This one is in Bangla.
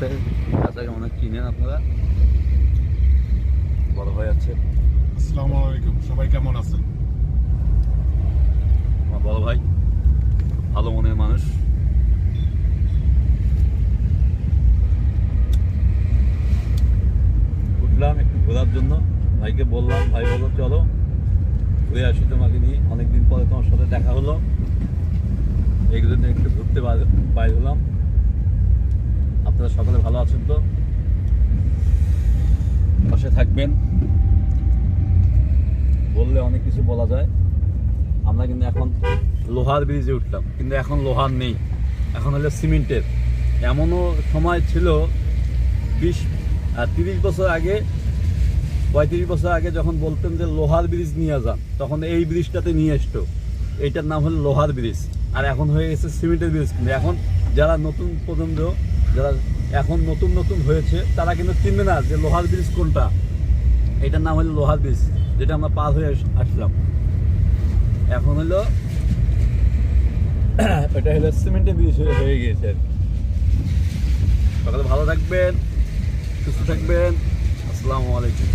সাথে কাঁচা কেমন চিনেন আপনারা, বড় ভাই আছে। আসসালামু আলাইকুম, সবাই কেমন আছেন? আমার বড় ভাই ভালো মনের মানুষ। উঠলাম একটু ঘোরার জন্য, ভাইকে বললাম, ভাই বলো চলো ঘুরে আসি তোমাকে নিয়ে, অনেকদিন পরে তোমার সাথে দেখা হলো, এই জন্য একটু ঘুরতে বাইর হলাম। আপনারা সকলে ভালো আছেন তো? পাশে থাকবেন, বললে অনেক কিছু বলা যায়। আমরা কিন্তু এখন লোহার ব্রিজে উঠলাম, কিন্তু এখন লোহার নেই, এখন হলো সিমেন্টের। এমনও সময় ছিল 30 বছর আগে, 35 বছর আগে যখন বলতেন যে লোহার ব্রিজ নিয়ে যান, তখন এই ব্রিজটাতে নিয়ে আসতো, এইটার নাম হলো লোহার ব্রিজ। আর এখন হয়ে গেছে সিমেন্টের ব্রিজ। কিন্তু এখন যারা নতুন প্রজন্ম, যারা এখন নতুন হয়েছে, তারা কিন্তু চিনবে না যে লোহার ব্রিজ কোনটা। এটার নাম হলো লোহার ব্রিজ, যেটা আমরা পার হয়ে আসলাম। এখন হলো এটা হলো সিমেন্টের ব্রিজ হয়ে গিয়েছে। সকালে ভালো থাকবেন, সুস্থ থাকবেন। আসসালামু আলাইকুম।